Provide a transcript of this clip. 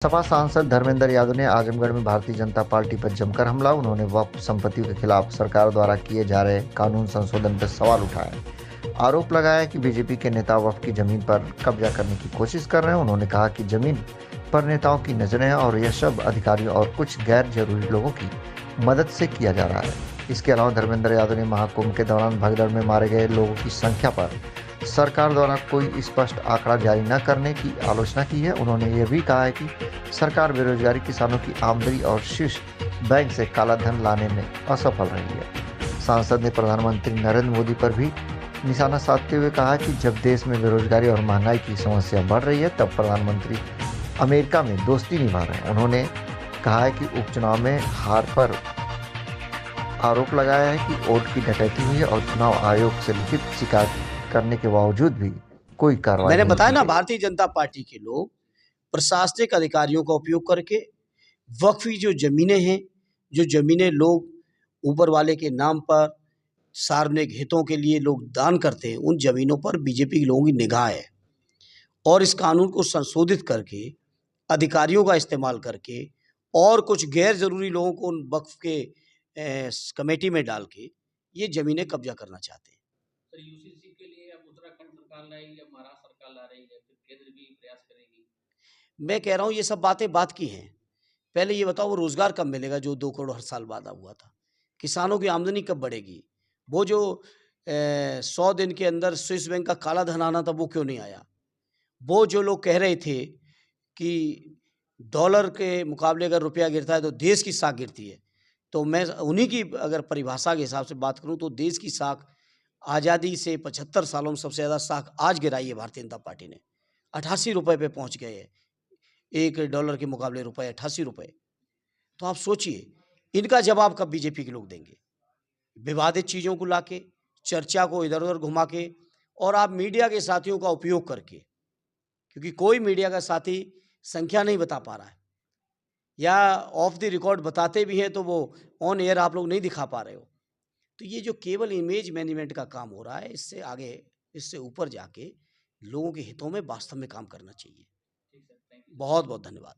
सपा सांसद धर्मेंद्र यादव ने आजमगढ़ में भारतीय जनता पार्टी पर जमकर हमला। उन्होंने वक्फ संपत्तियों के खिलाफ सरकार द्वारा किए जा रहे कानून संशोधन पर सवाल उठाए। आरोप लगाया कि बीजेपी के नेता वक्फ की जमीन पर कब्जा करने की कोशिश कर रहे हैं। उन्होंने कहा कि जमीन पर नेताओं की नजरें हैं और यह सब अधिकारियों और कुछ गैर जरूरी लोगों की मदद से किया जा रहा है। इसके अलावा धर्मेंद्र यादव ने महाकुंभ के दौरान भगदड़ में मारे गए लोगों की संख्या पर सरकार द्वारा कोई स्पष्ट आंकड़ा जारी न करने की आलोचना की है। उन्होंने यह भी कहा है कि सरकार बेरोजगारी, किसानों की आमदनी और शीर्ष बैंक से काला धन लाने में असफल रही है। सांसद ने प्रधानमंत्री नरेंद्र मोदी पर भी निशाना साधते हुए कहा कि जब देश में बेरोजगारी और महंगाई की समस्या बढ़ रही है तब प्रधानमंत्री अमेरिका में दोस्ती निभा रहे हैं। उन्होंने कहा है कि उपचुनाव में हार पर आरोप लगाया है कि वोट की डकैती हुई है और चुनाव आयोग से लिखित शिकायत करने के बावजूद भी कोई कार्रवाई मैंने नहीं बताया की ना, गई। भारतीय जनता पार्टी के लोग प्रशासनिक अधिकारियों का उपयोग करके वक्फी जो जमीनें हैं, जो जमीनें लोग ऊपर वाले के नाम पर सार्वजनिक हितों के लिए लोग दान करते हैं, उन जमीनों पर बीजेपी के लोगों की निगाह है। और इस कानून को संशोधित करके अधिकारियों का इस्तेमाल करके और कुछ गैर जरूरी लोगों को उन वक्फ के कमेटी में डाल के ये जमीनें कब्जा करना चाहते हैं। सर, यूसीसी के लिए अब उत्तराखंड सरकार लाई या महाराष्ट्र सरकार ला रही है, फिर केंद्र भी प्रयास करेगी? मैं कह रहा हूँ ये सब बातें बात की हैं। पहले ये बताओ, वो रोजगार कब मिलेगा जो 2 करोड़ हर साल वादा हुआ था? किसानों की आमदनी कब बढ़ेगी? वो जो 100 दिन के अंदर स्विस बैंक का काला धन आना था, वो क्यों नहीं आया? वो जो लोग कह रहे थे कि डॉलर के मुकाबले अगर रुपया गिरता है तो देश की साख गिरती है, तो मैं उन्हीं की अगर परिभाषा के हिसाब से बात करूं तो देश की साख आज़ादी से 75 सालों में सबसे ज़्यादा साख आज गिराई है भारतीय जनता पार्टी ने। 88 रुपए पे पहुंच गए हैं, $1 के मुकाबले रुपए 88 रुपए। तो आप सोचिए, इनका जवाब कब बीजेपी के लोग देंगे? विवादित चीज़ों को लाके, चर्चा को इधर-उधर घुमा के और आप मीडिया के साथियों का उपयोग करके, क्योंकि कोई मीडिया का साथी संख्या नहीं बता पा रहा है या ऑफ द रिकॉर्ड बताते भी हैं तो वो ऑन एयर आप लोग नहीं दिखा पा रहे हो। तो ये जो केवल इमेज मैनेजमेंट का काम हो रहा है, इससे आगे, इससे ऊपर जाके लोगों के हितों में वास्तव में काम करना चाहिए। ठीक सर, थैंक यू। बहुत बहुत धन्यवाद।